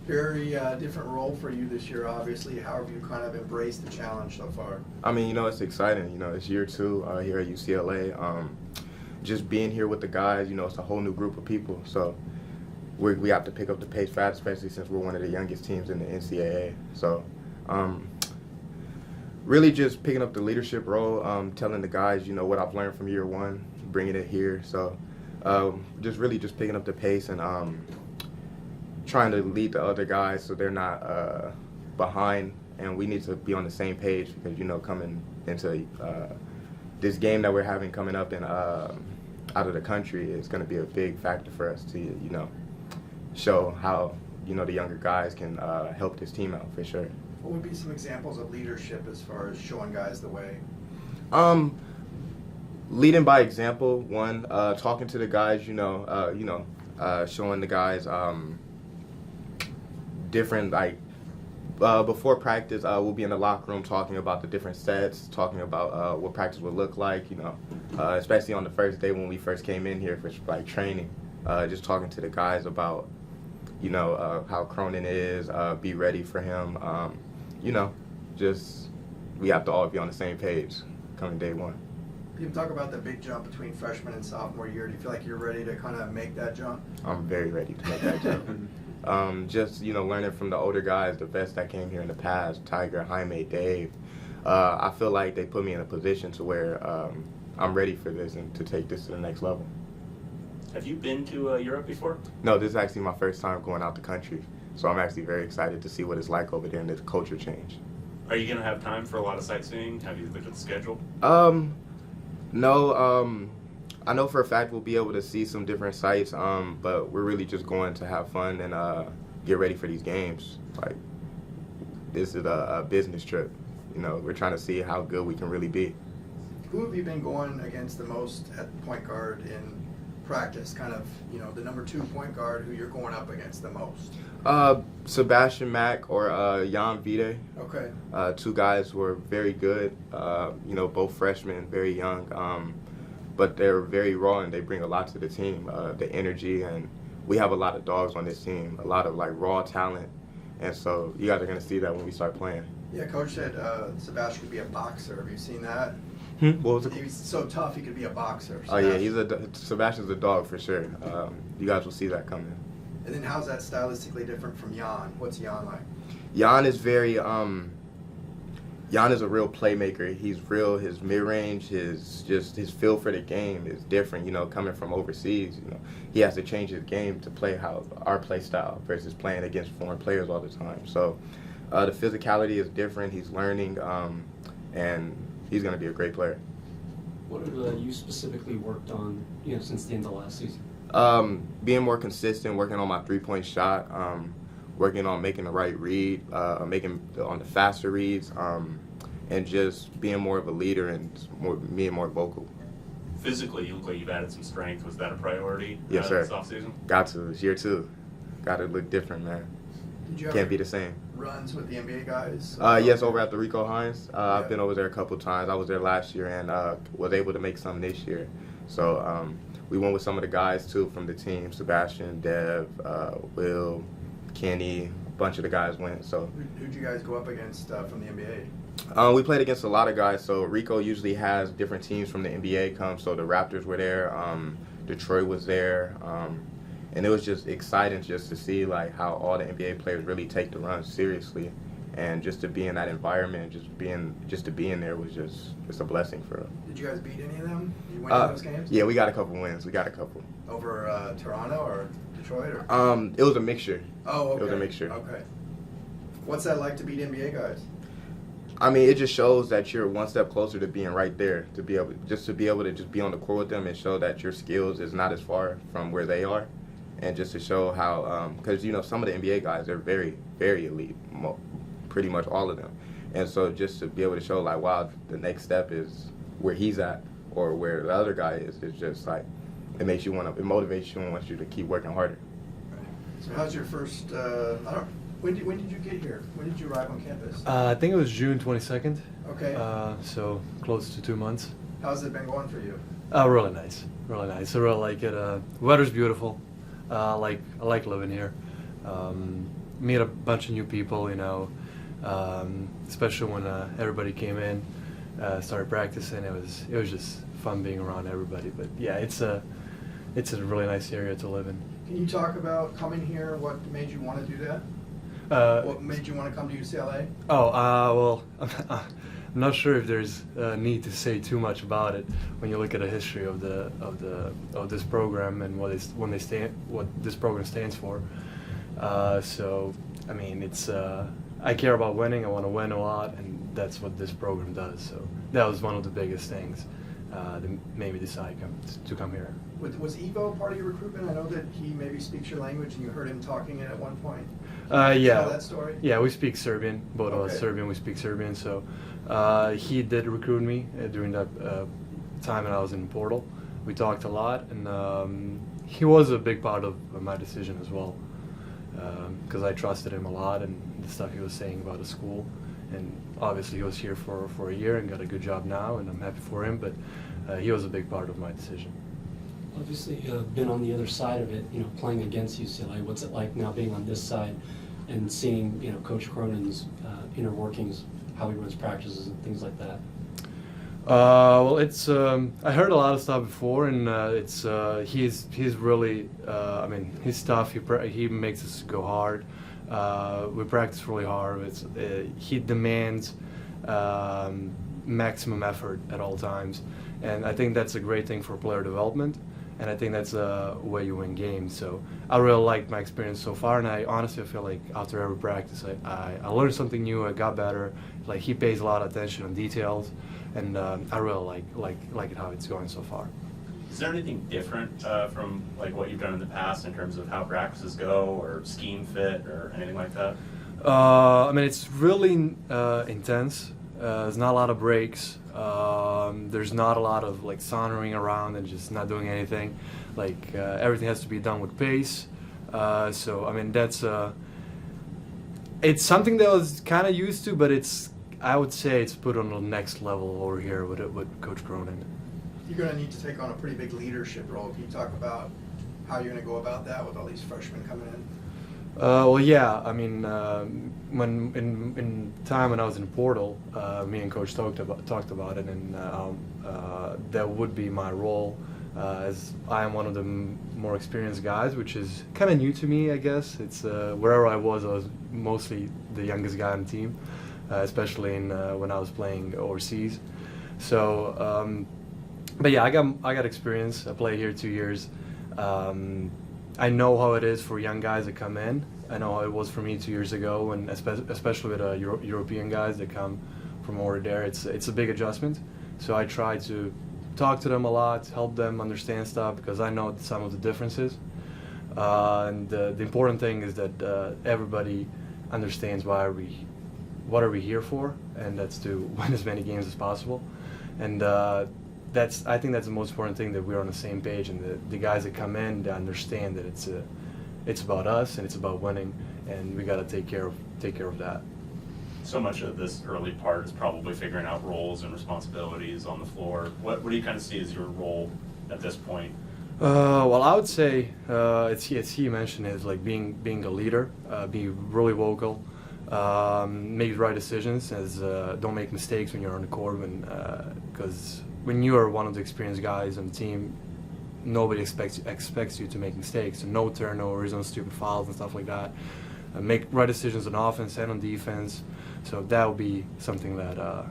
Very different role for you this year, obviously. How have you kind of embraced the challenge so far? I mean, it's exciting. It's year 2 here at UCLA. Just being here with the guys, it's a whole new group of people. So we have to pick up the pace fast, especially since we're one of the youngest teams in the NCAA. So really just picking up the leadership role, telling the guys, what I've learned from year 1, bringing it here. So just picking up the pace and trying to lead the other guys so they're not behind. And we need to be on the same page because, coming into this game that we're having coming up and out of the country is going to be a big factor for us to, show how, the younger guys can help this team out for sure. What would be some examples of leadership as far as showing guys the way? Leading by example, one, talking to the guys, showing the guys different, before practice, we'll be in the locker room talking about the different sets, talking about what practice would look like, especially on the first day when we first came in here for training, just talking to the guys about, how Cronin is, be ready for him, just we have to all be on the same page coming day 1. You can talk about the big jump between freshman and sophomore year. Do you feel like you're ready to kind of make that jump? I'm very ready to make that jump. Just, learning from the older guys, the best that came here in the past, Tiger, Jaime, Dave. I feel like they put me in a position to where I'm ready for this and to take this to the next level. Have you been to Europe before? No, this is actually my first time going out the country. So I'm actually very excited to see what it's like over there and the culture change. Are you going to have time for a lot of sightseeing? Have you looked at the schedule? No, I know for a fact we'll be able to see some different sites, but we're really just going to have fun and get ready for these games. Like, this is a business trip. We're trying to see how good we can really be. Who have you been going against the most at point guard in practice? Kind of, the number 2 point guard who you're going up against the most? Sebastian Mack or Jan Vide. Okay. 2 guys who are very good, both freshmen, very young, but they're very raw and they bring a lot to the team, the energy, and we have a lot of dogs on this team, a lot of raw talent, and so you guys are going to see that when we start playing. Yeah, Coach said Sebastian could be a boxer. Have you seen that? What was it? He was so tough he could be a boxer. Oh yeah, Sebastian's a dog for sure. You guys will see that coming. And then how's that stylistically different from Jan? What's Jan like? Jan is very, Jan is a real playmaker. He's real. His mid-range, his feel for the game is different. Coming from overseas, he has to change his game to play our play style versus playing against foreign players all the time. So the physicality is different. He's learning, and he's going to be a great player. What have you specifically worked on, since the end of last season? Being more consistent, working on my 3-point shot, working on making the right read, making on the faster reads, and just being more of a leader and being more vocal. Physically, you look like you've added some strength. Was that a priority Yes, sir. this offseason? Got to. It's year 2. Got to look different, man. Did you Can't be the same. Runs with the NBA guys? Yes, over at the Rico Hines. I've been over there a couple times. I was there last year and was able to make some this year. So we went with some of the guys, too, from the team. Sebastian, Dev, Will, Kenny, a bunch of the guys went. So who'd you guys go up against from the NBA? We played against a lot of guys. So Rico usually has different teams from the NBA come. So the Raptors were there. Detroit was there. And it was just exciting just to see how all the NBA players really take the run seriously, and just to be in that environment, just to be in there was just a blessing for us. Did you guys beat any of them? Did you win any of those games? Yeah, we got a couple wins. We got a couple. Over Toronto or Detroit or? It was a mixture. Oh, okay. It was a mixture. Okay. What's that like to beat NBA guys? I mean, it just shows that you're one step closer to being right there, to be able to be on the court with them and show that your skills is not as far from where they are. And just to show how, because, some of the NBA guys, they're very, very elite, pretty much all of them. And so just to be able to show, wow, the next step is where he's at or where the other guy is, it's just, it makes you it motivates you and wants you to keep working harder. So how's your first, when did you get here? When did you arrive on campus? I think it was June 22nd. Okay. So close to 2 months. How's it been going for you? Really nice. Really nice. I really like it. Weather's beautiful. I like living here. meet a bunch of new people, especially when everybody came in, started practicing. It was just fun being around everybody. But yeah, it's a really nice area to live in. Can you talk about coming here? What made you want to do that? What made you want to come to UCLA? Well, I'm not sure if there's a need to say too much about it when you look at the history of this program and what this program stands for. So, I mean, I care about winning. I want to win a lot, and that's what this program does. So that was one of the biggest things that made me decide to come here. Was Evo part of your recruitment? I know that he maybe speaks your language, and you heard him talking it at one point. Yeah. Tell that story. Yeah, we speak Serbian. Both of us Okay. Serbian. We speak Serbian. So he did recruit me during that time when I was in Portal. We talked a lot, and he was a big part of my decision as well, because I trusted him a lot and the stuff he was saying about the school. And obviously, he was here for a year and got a good job now, and I'm happy for him. But he was a big part of my decision. Obviously, been on the other side of it, playing against UCLA. What's it like now being on this side and seeing, Coach Cronin's inner workings, how he runs practices and things like that? Well, it's I heard a lot of stuff before, and he's really I mean, his stuff. He makes us go hard. We practice really hard. He demands maximum effort at all times, and I think that's a great thing for player development. And I think that's a way you win games. So I really liked my experience so far, and I honestly feel like after every practice, I learned something new. I got better. Like, he pays a lot of attention on details, and I really like it how it's going so far. Is there anything different from like what you've done in the past in terms of how practices go or scheme fit or anything like that? I mean, it's really intense. There's not a lot of breaks. There's not a lot of like sauntering around and just not doing anything. Like, everything has to be done with pace. So I mean, it's something that I was kind of used to, but I would say it's put on the next level over here with Coach Cronin. You're going to need to take on a pretty big leadership role. Can you talk about how you're going to go about that with all these freshmen coming in? Well, yeah. I mean, when in time when I was in Portal, me and Coach talked about it, and that would be my role, as I am one of the more experienced guys, which is kind of new to me, I guess. It's wherever I was mostly the youngest guy on the team, especially when I was playing overseas. So, but yeah, I got experience. I played here 2 years. I know how it is for young guys that come in. I know how it was for me 2 years ago, and especially with European guys that come from over there. It's a big adjustment. So I try to talk to them a lot, help them understand stuff, because I know some of the differences. And the important thing is that everybody understands what are we here for, and that's to win as many games as possible. And I think that's the most important thing, that we're on the same page, and the guys that come in, they understand that it's about us and it's about winning, and we got to take care of that. So much of this early part is probably figuring out roles and responsibilities on the floor. What do you kind of see as your role at this point? Well, I would say as he mentioned, is like being a leader, be really vocal, make the right decisions, don't make mistakes when you're on the court, because when you are one of the experienced guys on the team, nobody expects you to make mistakes. So no turnovers, no stupid fouls and stuff like that. Make right decisions on offense and on defense. So that would be something that I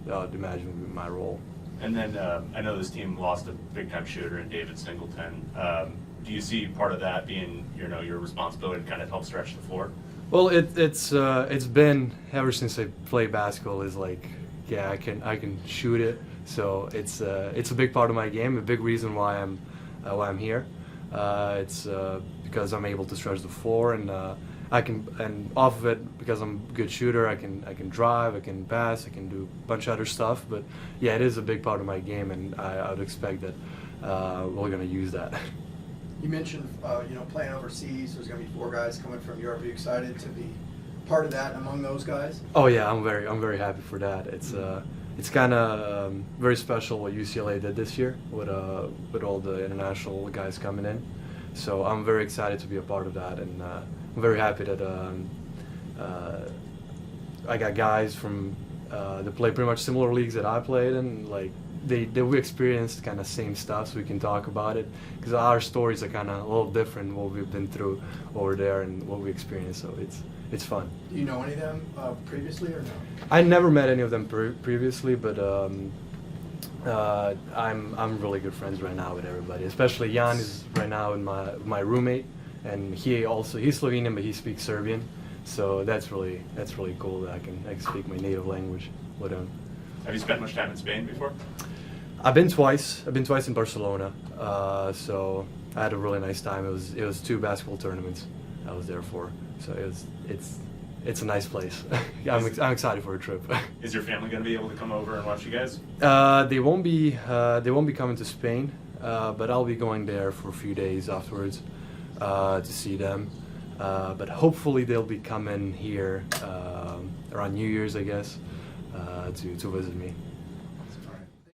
would imagine would be my role. And then I know this team lost a big-time shooter in David Singleton. Do you see part of that being your responsibility to kind of help stretch the floor? Well, it's been ever since I played basketball. Is like, yeah, I can shoot it. So it's a big part of my game. A big reason why I'm here. It's because I'm able to stretch the floor, and and off of it, because I'm a good shooter, I can drive, I can pass, I can do a bunch of other stuff. But yeah, it is a big part of my game, and I would expect that we're going to use that. You mentioned playing overseas. There's going to be 4 guys coming from Europe. Are you excited to be part of that among those guys? Oh yeah, I'm very happy for that. It's kind of very special what UCLA did this year with all the international guys coming in. So I'm very excited to be a part of that, and I'm very happy that I got guys from that play pretty much similar leagues that I played in. Like we experienced kind of same stuff, so we can talk about it. Because our stories are kind of a little different, what we've been through over there and what we experienced. So it's fun. Do you know any of them previously or no? I never met any of them previously, but I'm really good friends right now with everybody. Especially Jan is right now in my roommate, and he's Slovenian, but he speaks Serbian. So that's really cool that I can speak my native language with him. Have you spent much time in Spain before? I've been twice. I've been twice in Barcelona. So I had a really nice time. It was 2 basketball tournaments I was there for. So it's a nice place. I'm excited for a trip. Is your family going to be able to come over and watch you guys? They won't be coming to Spain, but I'll be going there for a few days afterwards to see them. But hopefully they'll be coming here around New Year's, I guess, to visit me.